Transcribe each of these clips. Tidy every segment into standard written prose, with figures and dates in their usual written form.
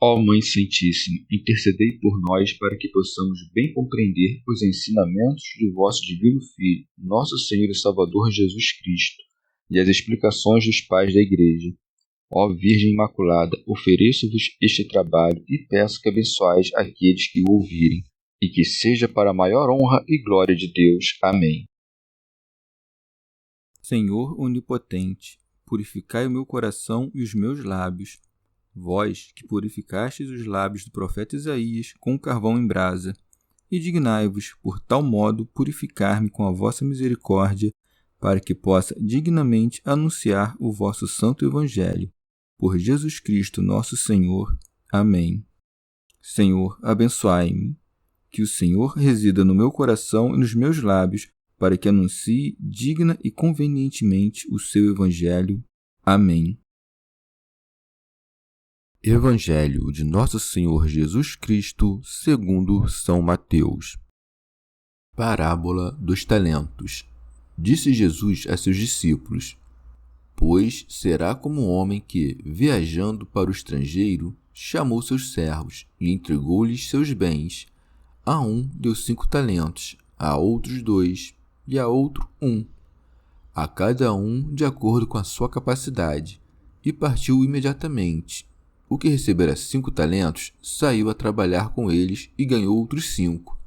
Ó Mãe Santíssima, intercedei por nós para que possamos bem compreender os ensinamentos de vosso Divino Filho, nosso Senhor e Salvador Jesus Cristo, e as explicações dos pais da Igreja. Ó Virgem Imaculada, ofereço-vos este trabalho e peço que abençoais aqueles que o ouvirem, e que seja para a maior honra e glória de Deus. Amém. Senhor onipotente, purificai o meu coração e os meus lábios. Vós, que purificastes os lábios do profeta Isaías com carvão em brasa, e dignai-vos, por tal modo, purificar-me com a vossa misericórdia, para que possa dignamente anunciar o vosso santo Evangelho. Por Jesus Cristo nosso Senhor. Amém. Senhor, abençoai-me. Que o Senhor resida no meu coração e nos meus lábios, para que anuncie digna e convenientemente o seu Evangelho. Amém. Evangelho de Nosso Senhor Jesus Cristo, segundo São Mateus. Parábola dos talentos. Disse Jesus a seus discípulos: Pois será como um homem que, viajando para o estrangeiro, chamou seus servos e entregou-lhes seus bens. A um deu 5 talentos, a outros 2, e a outro 1, a cada um de acordo com a sua capacidade, e partiu imediatamente. O que recebera 5 talentos saiu a trabalhar com eles e ganhou outros 5.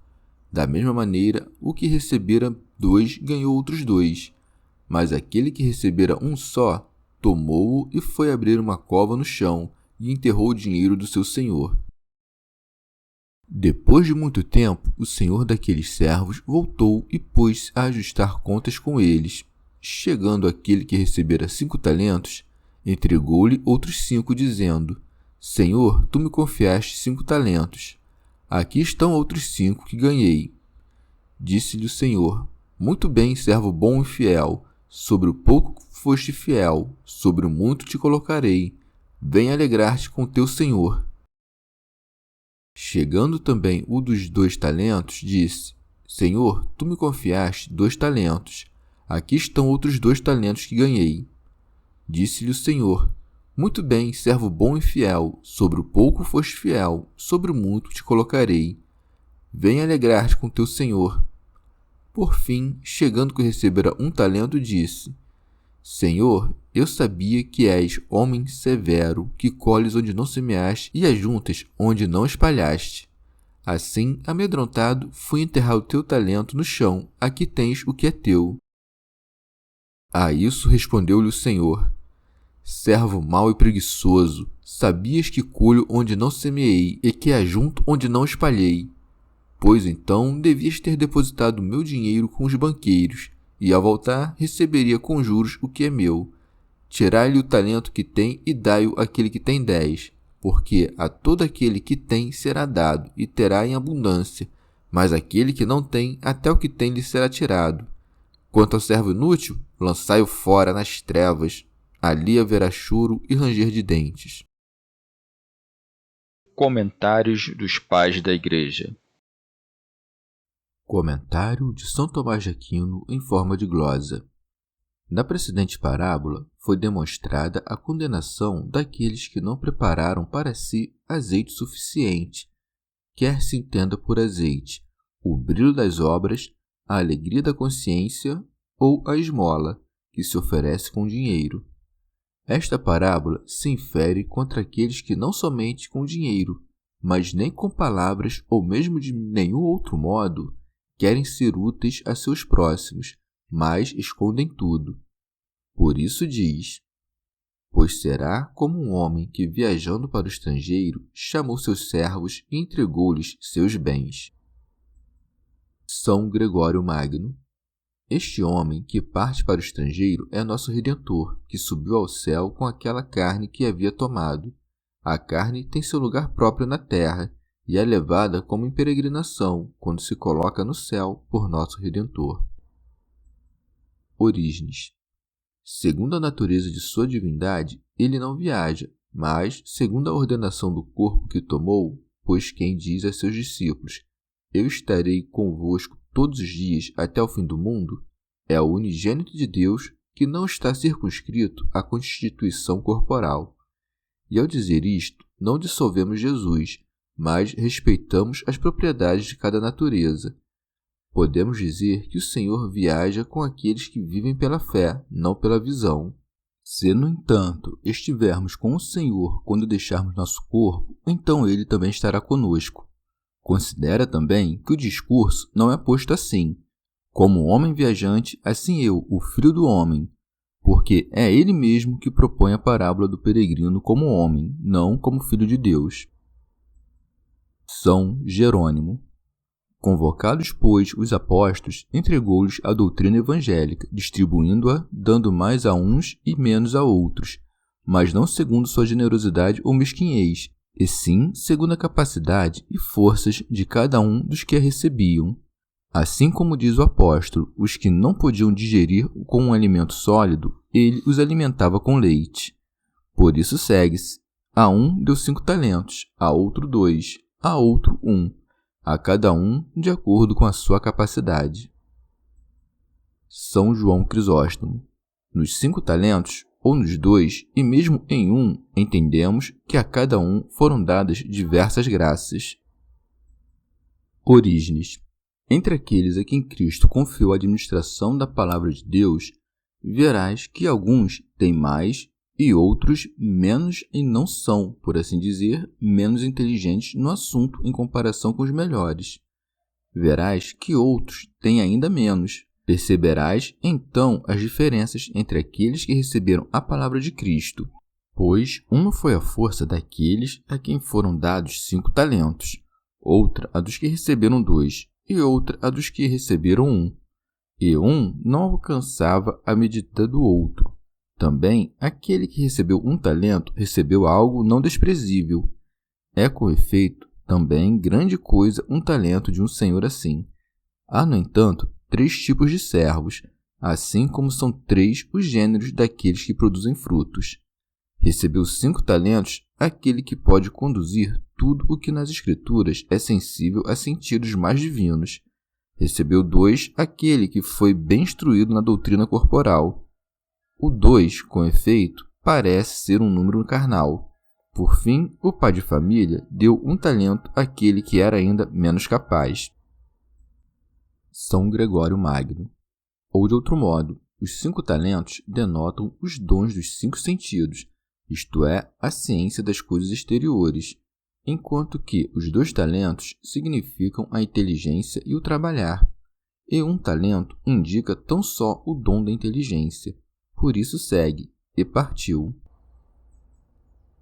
Da mesma maneira, o que recebera 2 ganhou outros 2. Mas aquele que recebera 1 só, tomou-o e foi abrir uma cova no chão e enterrou o dinheiro do seu senhor. Depois de muito tempo, o senhor daqueles servos voltou e pôs-se a ajustar contas com eles. Chegando aquele que recebera 5 talentos, entregou-lhe outros 5, dizendo: Senhor, tu me confiaste 5 talentos. Aqui estão outros 5 que ganhei. Disse-lhe o Senhor: Muito bem, servo bom e fiel. Sobre o pouco foste fiel, sobre o muito te colocarei. Vem alegrar-te com teu senhor. Chegando também o dos 2 talentos, disse: Senhor, tu me confiaste 2 talentos. Aqui estão outros 2 talentos que ganhei. Disse-lhe o Senhor: Muito bem, servo bom e fiel. Sobre o pouco foste fiel, sobre o muito te colocarei. Vem alegrar-te com teu senhor. Por fim, chegando que recebera 1 talento, disse: Senhor, eu sabia que és homem severo, que colhes onde não semeaste e ajuntas onde não espalhaste. Assim, amedrontado, fui enterrar o teu talento no chão. Aqui tens o que é teu. A isso respondeu-lhe o Senhor: Servo mau e preguiçoso, sabias que colho onde não semeei e que ajunto onde não espalhei. Pois então devias ter depositado o meu dinheiro com os banqueiros, e ao voltar receberia com juros o que é meu. Tirai-lhe o talento que tem e dai-o àquele que tem 10, porque a todo aquele que tem será dado e terá em abundância, mas aquele que não tem, até o que tem lhe será tirado. Quanto ao servo inútil, lançai-o fora nas trevas, ali haverá choro e ranger de dentes. Comentários dos Pais da Igreja. Comentário de São Tomás de Aquino em forma de glosa. Na precedente parábola, foi demonstrada a condenação daqueles que não prepararam para si azeite suficiente, quer se entenda por azeite o brilho das obras, a alegria da consciência ou a esmola, que se oferece com dinheiro. Esta parábola se infere contra aqueles que não somente com dinheiro, mas nem com palavras ou mesmo de nenhum outro modo, querem ser úteis a seus próximos, mas escondem tudo. Por isso diz: Pois será como um homem que, viajando para o estrangeiro, chamou seus servos e entregou-lhes seus bens. São Gregório Magno. Este homem que parte para o estrangeiro é nosso Redentor, que subiu ao céu com aquela carne que havia tomado. A carne tem seu lugar próprio na terra, e é levada como em peregrinação, quando se coloca no céu por nosso Redentor. Orígenes. Segundo a natureza de sua divindade, ele não viaja, mas, segundo a ordenação do corpo que tomou, pois quem diz a seus discípulos: Eu estarei convosco todos os dias até o fim do mundo, é o unigênito de Deus que não está circunscrito à constituição corporal. E ao dizer isto, não dissolvemos Jesus, mas respeitamos as propriedades de cada natureza. Podemos dizer que o Senhor viaja com aqueles que vivem pela fé, não pela visão. Se, no entanto, estivermos com o Senhor quando deixarmos nosso corpo, então Ele também estará conosco. Considera também que o discurso não é posto assim: como homem viajante, assim eu, o Filho do Homem, porque é Ele mesmo que propõe a parábola do peregrino como homem, não como Filho de Deus. São Jerônimo. Convocados, pois, os apóstolos, entregou-lhes a doutrina evangélica, distribuindo-a, dando mais a uns e menos a outros, mas não segundo sua generosidade ou mesquinhez, e sim segundo a capacidade e forças de cada um dos que a recebiam. Assim como diz o apóstolo, os que não podiam digerir com um alimento sólido, ele os alimentava com leite. Por isso segue-se: a um deu 5 talentos, a outro 2, a outro 1, a cada um de acordo com a sua capacidade. São João Crisóstomo. Nos 5 talentos, ou nos 2, e mesmo em 1, entendemos que a cada um foram dadas diversas graças. Orígenes. Entre aqueles a quem Cristo confiou a administração da palavra de Deus, verás que alguns têm mais e outros menos e não são, por assim dizer, menos inteligentes no assunto em comparação com os melhores. Verás que outros têm ainda menos. Perceberás, então, as diferenças entre aqueles que receberam a palavra de Cristo, pois uma foi a força daqueles a quem foram dados 5 talentos, outra a dos que receberam 2, e outra a dos que receberam 1. E um não alcançava a medida do outro. Também, aquele que recebeu 1 talento recebeu algo não desprezível. É, com efeito, também grande coisa 1 talento de um senhor assim. Há, no entanto, 3 tipos de servos, assim como são 3 os gêneros daqueles que produzem frutos. Recebeu 5 talentos aquele que pode conduzir tudo o que nas Escrituras é sensível a sentidos mais divinos. Recebeu 2 aquele que foi bem instruído na doutrina corporal. O 2, com efeito, parece ser um número carnal. Por fim, o pai de família deu 1 talento àquele que era ainda menos capaz. São Gregório Magno. Ou, de outro modo, os 5 talentos denotam os dons dos 5 sentidos, isto é, a ciência das coisas exteriores, enquanto que os 2 talentos significam a inteligência e o trabalhar, e 1 talento indica tão só o dom da inteligência. Por isso segue: e partiu.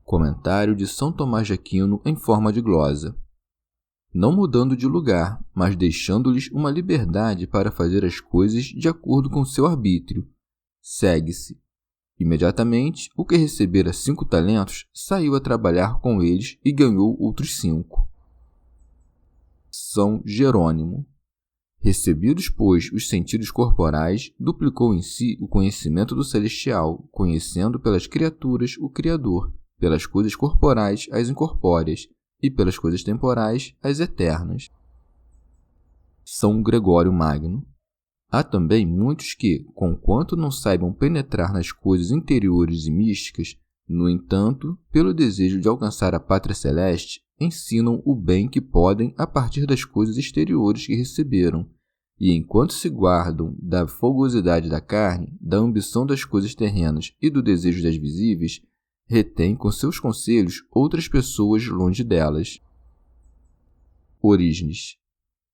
Comentário de São Tomás de Aquino em forma de glosa. Não mudando de lugar, mas deixando-lhes uma liberdade para fazer as coisas de acordo com seu arbítrio. Segue-se: imediatamente, o que recebera 5 talentos saiu a trabalhar com eles e ganhou outros 5. São Jerônimo. Recebidos, pois, os sentidos corporais, duplicou em si o conhecimento do celestial, conhecendo pelas criaturas o Criador, pelas coisas corporais as incorpóreas, e pelas coisas temporais as eternas. São Gregório Magno. Há também muitos que, conquanto não saibam penetrar nas coisas interiores e místicas, no entanto, pelo desejo de alcançar a pátria celeste, ensinam o bem que podem a partir das coisas exteriores que receberam, e enquanto se guardam da fogosidade da carne, da ambição das coisas terrenas e do desejo das visíveis, retêm com seus conselhos outras pessoas longe delas. Orígenes.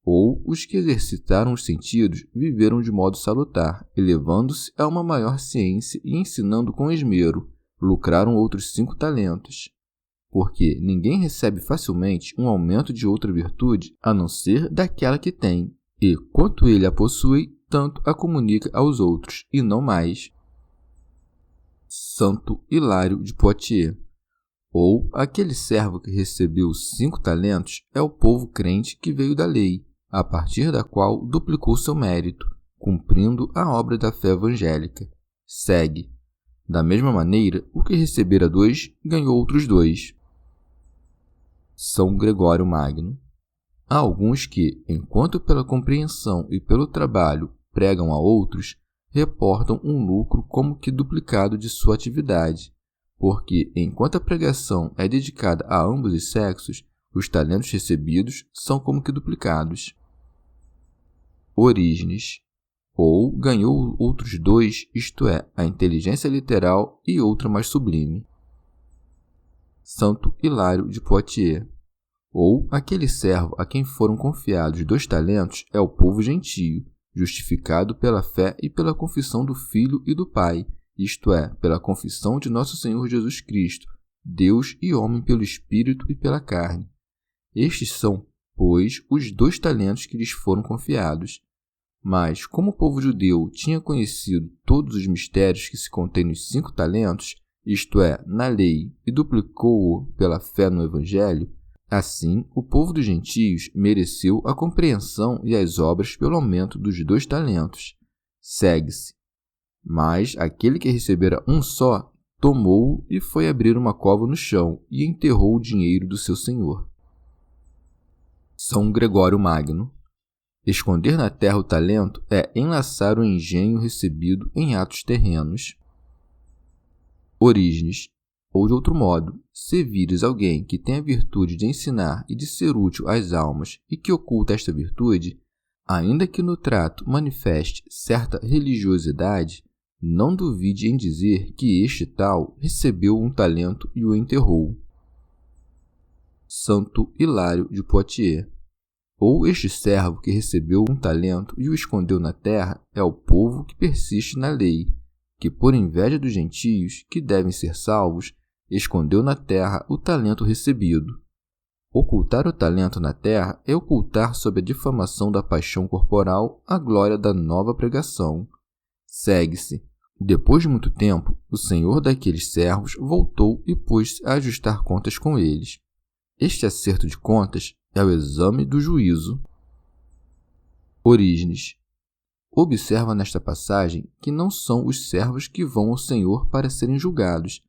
Ou os que exercitaram os sentidos viveram de modo salutar, elevando-se a uma maior ciência e ensinando com esmero, lucraram outros 5 talentos. Porque ninguém recebe facilmente um aumento de outra virtude a não ser daquela que tem, e, quanto ele a possui, tanto a comunica aos outros, e não mais. Santo Hilário de Poitiers. Ou aquele servo que recebeu 5 talentos é o povo crente que veio da lei, a partir da qual duplicou seu mérito, cumprindo a obra da fé evangélica. Segue: da mesma maneira, o que recebera 2 ganhou outros 2. São Gregório Magno. Há alguns que, enquanto pela compreensão e pelo trabalho pregam a outros, reportam um lucro como que duplicado de sua atividade, porque enquanto a pregação é dedicada a ambos os sexos, os talentos recebidos são como que duplicados. Orígenes, ou ganhou outros 2, isto é, a inteligência literal e outra mais sublime. Santo Hilário de Poitiers, ou aquele servo a quem foram confiados 2 talentos é o povo gentio, justificado pela fé e pela confissão do Filho e do Pai, isto é, pela confissão de nosso Senhor Jesus Cristo, Deus e homem pelo Espírito e pela carne. Estes são, pois, os 2 talentos que lhes foram confiados. Mas, como o povo judeu tinha conhecido todos os mistérios que se contêm nos 5 talentos, isto é, na lei, e duplicou-o pela fé no Evangelho, assim o povo dos gentios mereceu a compreensão e as obras pelo aumento dos 2 talentos. Segue-se. Mas aquele que recebera um só, tomou-o e foi abrir uma cova no chão e enterrou o dinheiro do seu senhor. São Gregório Magno. Esconder na terra o talento é enlaçar o engenho recebido em atos terrenos. Orígenes, ou de outro modo, se vires alguém que tem a virtude de ensinar e de ser útil às almas e que oculta esta virtude, ainda que no trato manifeste certa religiosidade, não duvide em dizer que este tal recebeu um talento e o enterrou. Santo Hilário de Poitiers, ou este servo que recebeu um talento e o escondeu na terra é o povo que persiste na lei, que por inveja dos gentios, que devem ser salvos, escondeu na terra o talento recebido. Ocultar o talento na terra é ocultar sob a difamação da paixão corporal a glória da nova pregação. Segue-se. Depois de muito tempo, o senhor daqueles servos voltou e pôs-se a ajustar contas com eles. Este acerto de contas é o exame do juízo. Orígenes. Observa nesta passagem que não são os servos que vão ao Senhor para serem julgados,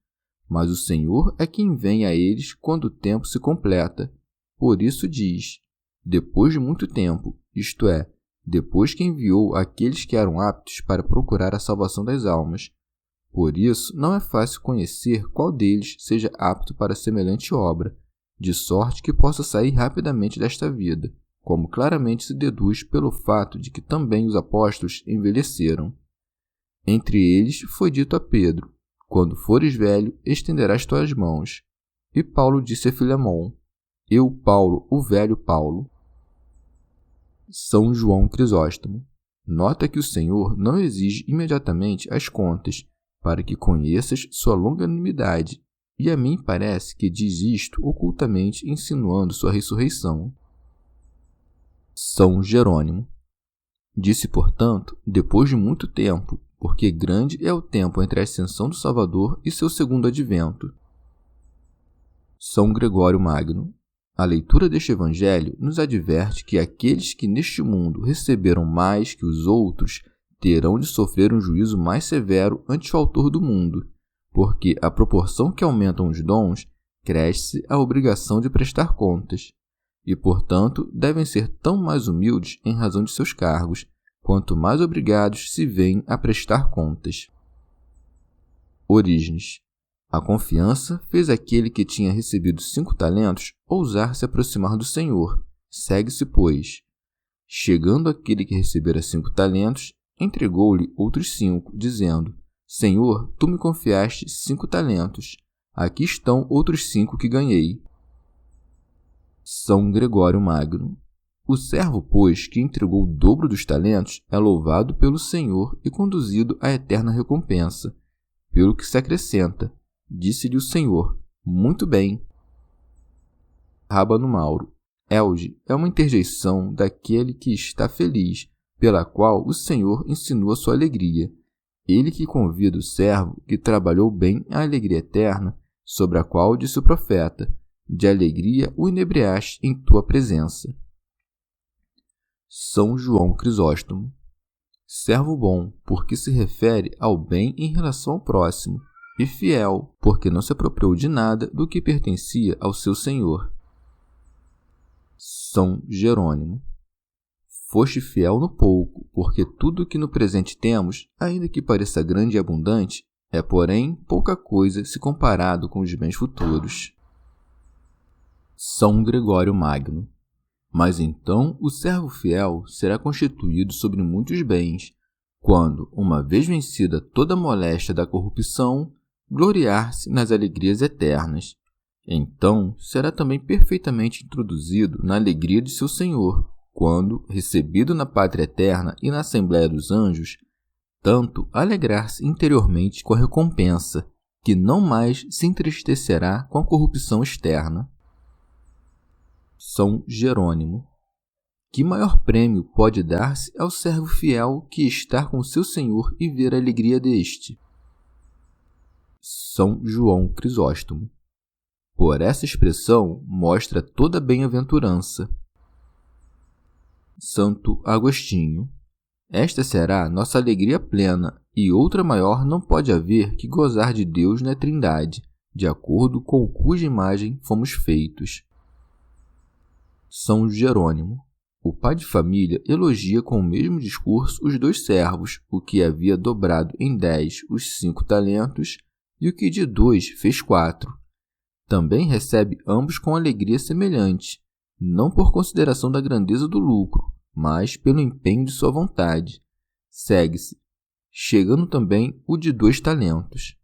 mas o Senhor é quem vem a eles quando o tempo se completa. Por isso diz, depois de muito tempo, isto é, depois que enviou aqueles que eram aptos para procurar a salvação das almas. Por isso, não é fácil conhecer qual deles seja apto para semelhante obra, de sorte que possa sair rapidamente desta vida, como claramente se deduz pelo fato de que também os apóstolos envelheceram. Entre eles foi dito a Pedro, quando fores velho, estenderás tuas mãos. E Paulo disse a Filemon, eu, Paulo, o velho Paulo. São João Crisóstomo. Nota que o Senhor não exige imediatamente as contas, para que conheças sua longanimidade, e a mim parece que diz isto ocultamente insinuando sua ressurreição. São Jerônimo. Disse, portanto, depois de muito tempo, porque grande é o tempo entre a ascensão do Salvador e seu segundo advento. São Gregório Magno. A leitura deste Evangelho nos adverte que aqueles que neste mundo receberam mais que os outros terão de sofrer um juízo mais severo ante o Autor do mundo, porque à proporção que aumentam os dons, cresce a obrigação de prestar contas, e, portanto, devem ser tão mais humildes em razão de seus cargos, quanto mais obrigados se veem a prestar contas. Orígenes. A confiança fez aquele que tinha recebido 5 talentos ousar se aproximar do Senhor. Segue-se, pois. Chegando aquele que recebera 5 talentos, entregou-lhe outros 5, dizendo, Senhor, tu me confiaste 5 talentos. Aqui estão outros 5 que ganhei. São Gregório Magno. O servo, pois, que entregou o dobro dos talentos, é louvado pelo Senhor e conduzido à eterna recompensa. Pelo que se acrescenta, disse-lhe o Senhor, muito bem. Rábano Mauro. Elge é uma interjeição daquele que está feliz, pela qual o Senhor insinua sua alegria. Ele que convida o servo que trabalhou bem a alegria eterna, sobre a qual disse o profeta, de alegria o inebriaste em tua presença. São João Crisóstomo. Servo bom, porque se refere ao bem em relação ao próximo, e fiel, porque não se apropriou de nada do que pertencia ao seu senhor. São Jerônimo. Foste fiel no pouco, porque tudo o que no presente temos, ainda que pareça grande e abundante, É, porém, pouca coisa se comparado com os bens futuros. São Gregório Magno. Mas então o servo fiel será constituído sobre muitos bens, quando, uma vez vencida toda a moléstia da corrupção, gloriar-se nas alegrias eternas. Então será também perfeitamente introduzido na alegria de seu Senhor, quando, recebido na pátria eterna e na Assembleia dos Anjos, tanto alegrar-se interiormente com a recompensa, que não mais se entristecerá com a corrupção externa. São Jerônimo. Que maior prêmio pode dar-se ao servo fiel que estar com seu Senhor e ver a alegria deste? São João Crisóstomo. Por essa expressão mostra toda a bem-aventurança. Santo Agostinho. Esta será nossa alegria plena, e outra maior não pode haver que gozar de Deus na Trindade, de acordo com cuja imagem fomos feitos. São Jerônimo. O pai de família elogia com o mesmo discurso os 2 servos, o que havia dobrado em 10 os 5 talentos e o que de 2 fez 4. Também recebe ambos com alegria semelhante, não por consideração da grandeza do lucro, mas pelo empenho de sua vontade. Segue-se, chegando também o de 2 talentos.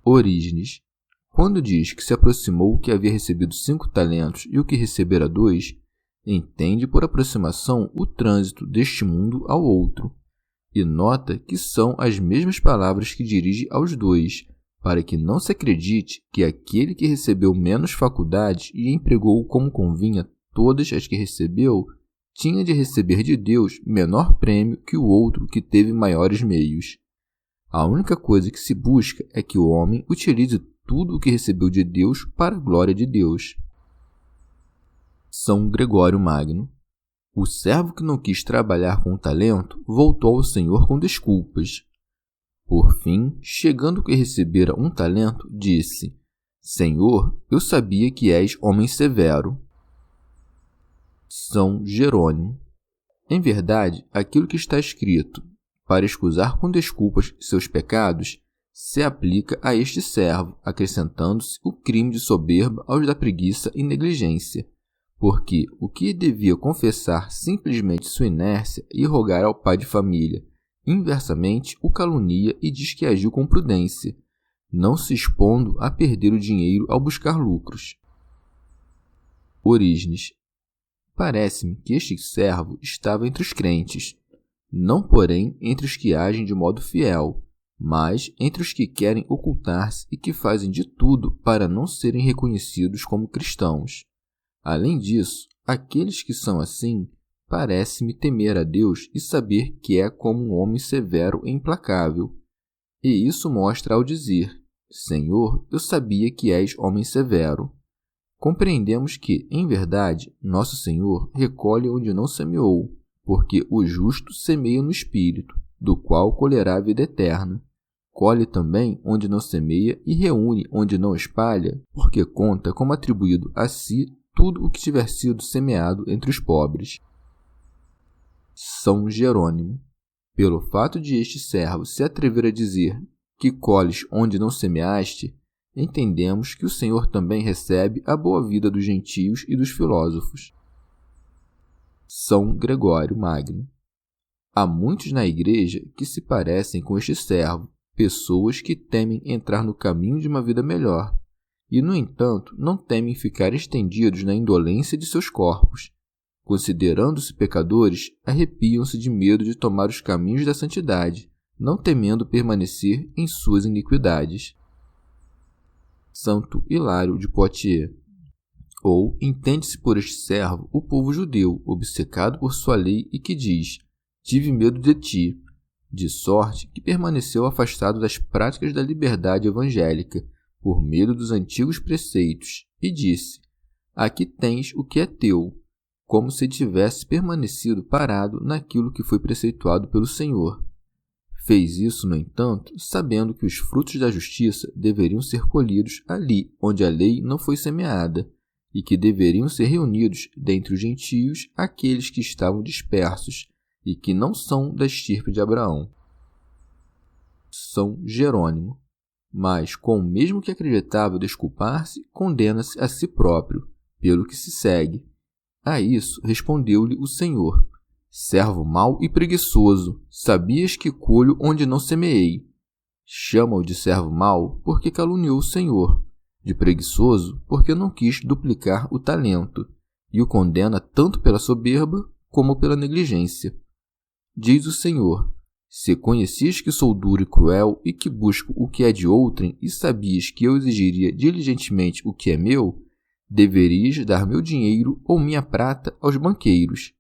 Orígenes. Quando diz que se aproximou o que havia recebido 5 talentos e o que recebera 2, entende por aproximação o trânsito deste mundo ao outro, e nota que são as mesmas palavras que dirige aos 2, para que não se acredite que aquele que recebeu menos faculdades e empregou como convinha todas as que recebeu, tinha de receber de Deus menor prêmio que o outro que teve maiores meios. A única coisa que se busca é que o homem utilize tudo o que recebeu de Deus para a glória de Deus. São Gregório Magno. O servo que não quis trabalhar com o talento voltou ao Senhor com desculpas. Por fim, chegando o que recebera 1 talento, disse: Senhor, eu sabia que és homem severo. São Jerônimo. Em verdade, aquilo que está escrito, para escusar com desculpas seus pecados, se aplica a este servo, acrescentando-se o crime de soberba aos da preguiça e negligência, porque o que devia confessar simplesmente sua inércia e rogar ao pai de família, inversamente o calunia e diz que agiu com prudência, não se expondo a perder o dinheiro ao buscar lucros. Orígenes. Parece-me que este servo estava entre os crentes, não porém entre os que agem de modo fiel, mas entre os que querem ocultar-se e que fazem de tudo para não serem reconhecidos como cristãos. Além disso, aqueles que são assim, parece-me temer a Deus e saber que é como um homem severo e implacável. E isso mostra ao dizer: Senhor, eu sabia que és homem severo. Compreendemos que, em verdade, nosso Senhor recolhe onde não semeou, porque o justo semeia no Espírito, do qual colherá a vida eterna. Colhe também onde não semeia e reúne onde não espalha, porque conta como atribuído a si tudo o que tiver sido semeado entre os pobres. São Jerônimo. Pelo fato de este servo se atrever a dizer que colhes onde não semeaste, entendemos que o Senhor também recebe a boa vida dos gentios e dos filósofos. São Gregório Magno. Há muitos na igreja que se parecem com este servo, pessoas que temem entrar no caminho de uma vida melhor, e, no entanto, não temem ficar estendidos na indolência de seus corpos. Considerando-se pecadores, arrepiam-se de medo de tomar os caminhos da santidade, não temendo permanecer em suas iniquidades. Santo Hilário de Poitiers. Ou entende-se por este servo o povo judeu, obcecado por sua lei e que diz: tive medo de ti, de sorte que permaneceu afastado das práticas da liberdade evangélica, por medo dos antigos preceitos, e disse: aqui tens o que é teu, como se tivesse permanecido parado naquilo que foi preceituado pelo Senhor. Fez isso, no entanto, sabendo que os frutos da justiça deveriam ser colhidos ali onde a lei não foi semeada, e que deveriam ser reunidos dentre os gentios aqueles que estavam dispersos e que não são da estirpe de Abraão. São Jerônimo. Mas, com o mesmo que acreditava desculpar-se, condena-se a si próprio, pelo que se segue. A isso respondeu-lhe o Senhor: servo mau e preguiçoso, sabias que colho onde não semeei. Chama-o de servo mau, porque caluniou o Senhor, de preguiçoso, porque não quis duplicar o talento, e o condena tanto pela soberba como pela negligência. Diz o Senhor: se conhecias que sou duro e cruel, e que busco o que é de outrem, e sabias que eu exigiria diligentemente o que é meu, deverias dar meu dinheiro ou minha prata aos banqueiros.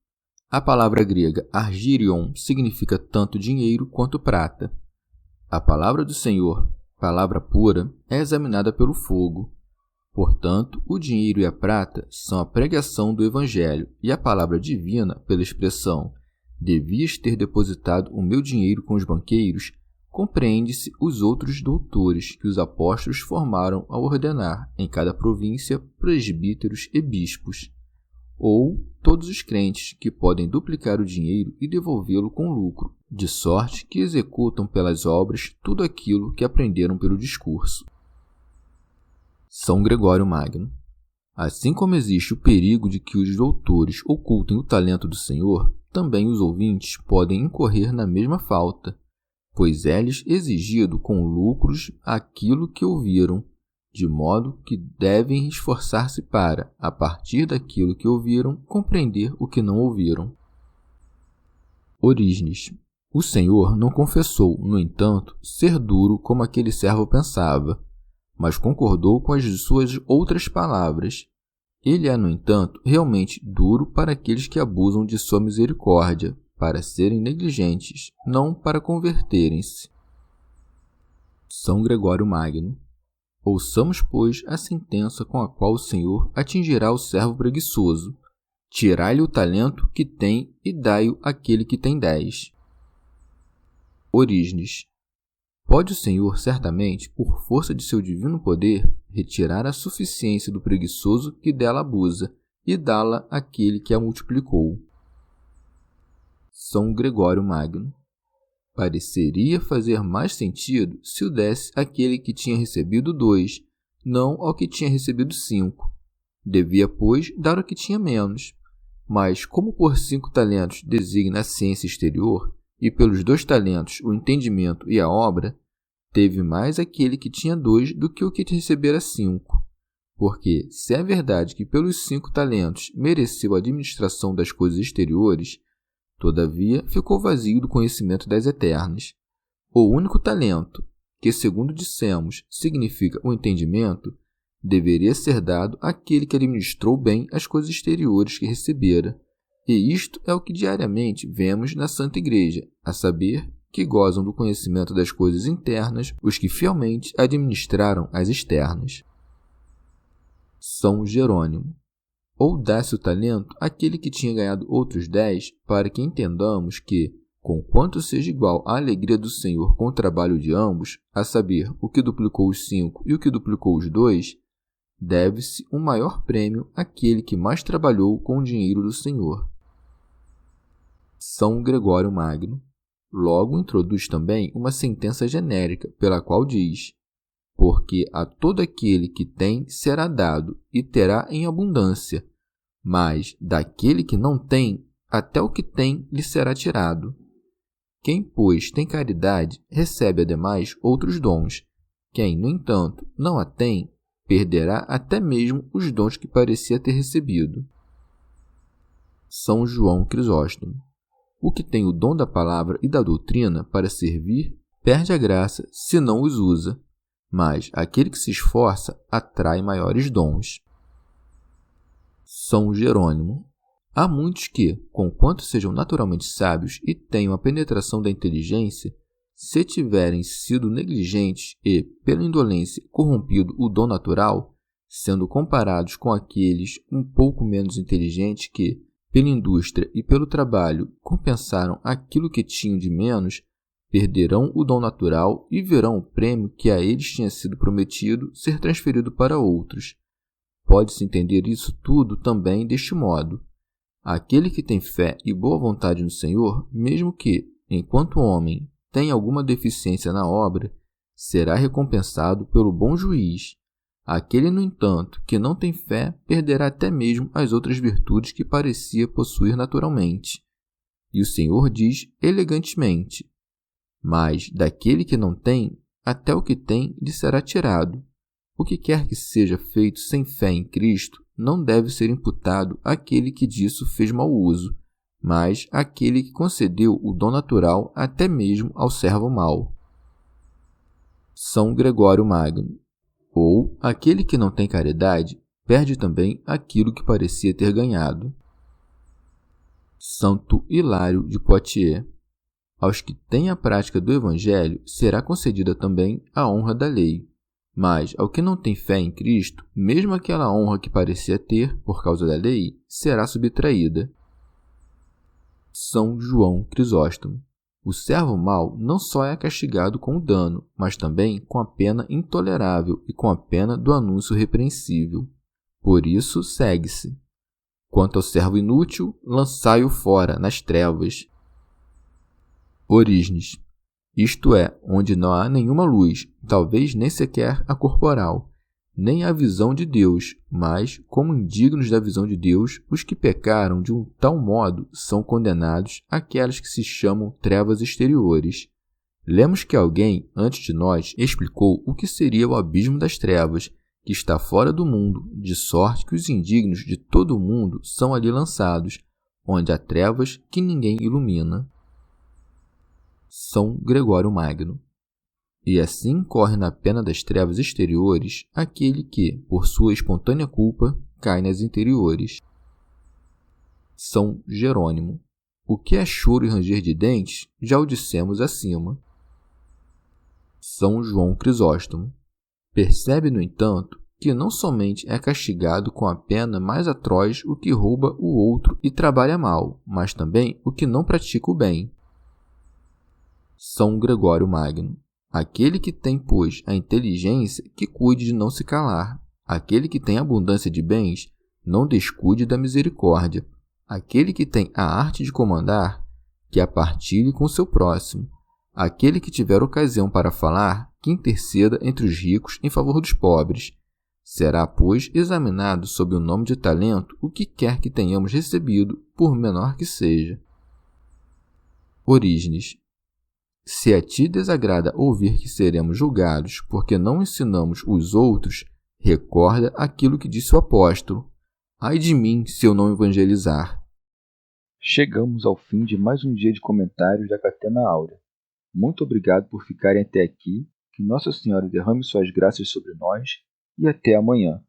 A palavra grega argirion significa tanto dinheiro quanto prata. A palavra do Senhor, palavra pura, é examinada pelo fogo. Portanto, o dinheiro e a prata são a pregação do Evangelho, e a palavra divina, pela expressão devias ter depositado o meu dinheiro com os banqueiros, compreende-se os outros doutores que os apóstolos formaram ao ordenar em cada província presbíteros e bispos, ou todos os crentes que podem duplicar o dinheiro e devolvê-lo com lucro, de sorte que executam pelas obras tudo aquilo que aprenderam pelo discurso. São Gregório Magno. Assim como existe o perigo de que os doutores ocultem o talento do Senhor, também os ouvintes podem incorrer na mesma falta, pois é-lhes exigido com lucros aquilo que ouviram, de modo que devem esforçar-se para, a partir daquilo que ouviram, compreender o que não ouviram. Orígenes. O Senhor não confessou, no entanto, ser duro como aquele servo pensava, mas concordou com as suas outras palavras. Ele é, no entanto, realmente duro para aqueles que abusam de sua misericórdia, para serem negligentes, não para converterem-se. São Gregório Magno. Ouçamos, pois, a sentença com a qual o Senhor atingirá o servo preguiçoso. Tirai-lhe o talento que tem e dai-o àquele que tem 10. Orígenes. Pode o Senhor, certamente, por força de seu divino poder, retirar a suficiência do preguiçoso que dela abusa e dá-la àquele que a multiplicou. São Gregório Magno. Pareceria fazer mais sentido se o desse àquele que tinha recebido 2, não ao que tinha recebido 5. Devia, pois, dar ao que tinha menos. Mas, como por 5 talentos designa a ciência exterior, e pelos 2 talentos o entendimento e a obra, teve mais aquele que tinha 2 do que o que recebera 5. Porque, se é verdade que pelos 5 talentos mereceu a administração das coisas exteriores, todavia ficou vazio do conhecimento das eternas. O único talento, que segundo dissemos significa o entendimento, deveria ser dado àquele que administrou bem as coisas exteriores que recebera. E isto é o que diariamente vemos na Santa Igreja, a saber, que gozam do conhecimento das coisas internas os que fielmente administraram as externas. São Jerônimo. Ou dá-se o talento àquele que tinha ganhado outros 10, para que entendamos que, conquanto seja igual à alegria do Senhor com o trabalho de ambos, a saber, o que duplicou os 5 e o que duplicou os 2, deve-se um maior prêmio àquele que mais trabalhou com o dinheiro do Senhor. São Gregório Magno. Logo introduz também uma sentença genérica, pela qual diz: porque a todo aquele que tem será dado, e terá em abundância, mas daquele que não tem, até o que tem lhe será tirado. Quem, pois, tem caridade, recebe ademais outros dons. Quem, no entanto, não a tem, perderá até mesmo os dons que parecia ter recebido. São João Crisóstomo. O que tem o dom da palavra e da doutrina para servir, perde a graça se não os usa, mas aquele que se esforça atrai maiores dons. São Jerônimo. Há muitos que, conquanto sejam naturalmente sábios e tenham a penetração da inteligência, se tiverem sido negligentes e, pela indolência, corrompido o dom natural, sendo comparados com aqueles um pouco menos inteligentes que, pela indústria e pelo trabalho, compensaram aquilo que tinham de menos, perderão o dom natural e verão o prêmio que a eles tinha sido prometido ser transferido para outros. Pode-se entender isso tudo também deste modo. Aquele que tem fé e boa vontade no Senhor, mesmo que, enquanto homem, tem alguma deficiência na obra, será recompensado pelo bom juiz. Aquele, no entanto, que não tem fé, perderá até mesmo as outras virtudes que parecia possuir naturalmente. E o Senhor diz elegantemente: mas daquele que não tem, até o que tem lhe será tirado. O que quer que seja feito sem fé em Cristo não deve ser imputado àquele que disso fez mau uso, mas àquele que concedeu o dom natural até mesmo ao servo mau. São Gregório Magno. Ou, aquele que não tem caridade, perde também aquilo que parecia ter ganhado. Santo Hilário de Poitiers. Aos que têm a prática do Evangelho será concedida também a honra da lei, mas ao que não tem fé em Cristo, mesmo aquela honra que parecia ter por causa da lei, será subtraída. São João Crisóstomo. O servo mau não só é castigado com o dano, mas também com a pena intolerável e com a pena do anúncio repreensível. Por isso, segue-se: quanto ao servo inútil, lançai-o fora, nas trevas. Orígenes. Isto é, onde não há nenhuma luz, talvez nem sequer a corporal, nem a visão de Deus, mas, como indignos da visão de Deus, os que pecaram de um tal modo são condenados àquelas que se chamam trevas exteriores. Lemos que alguém, antes de nós, explicou o que seria o abismo das trevas, que está fora do mundo, de sorte que os indignos de todo o mundo são ali lançados, onde há trevas que ninguém ilumina. São Gregório Magno. E assim corre na pena das trevas exteriores aquele que, por sua espontânea culpa, cai nas interiores. São Jerônimo. O que é choro e ranger de dentes, já o dissemos acima. São João Crisóstomo. Percebe, no entanto, que não somente é castigado com a pena mais atroz o que rouba o outro e trabalha mal, mas também o que não pratica o bem. São Gregório Magno. Aquele que tem, pois, a inteligência, que cuide de não se calar. Aquele que tem abundância de bens, não descuide da misericórdia. Aquele que tem a arte de comandar, que a partilhe com seu próximo. Aquele que tiver ocasião para falar, que interceda entre os ricos em favor dos pobres. Será, pois, examinado sob o nome de talento o que quer que tenhamos recebido, por menor que seja. Orígenes. Se a ti desagrada ouvir que seremos julgados porque não ensinamos os outros, recorda aquilo que disse o apóstolo: ai de mim se eu não evangelizar. Chegamos ao fim de mais um dia de comentários da Catena Áurea. Muito obrigado por ficarem até aqui, que Nossa Senhora derrame suas graças sobre nós e até amanhã.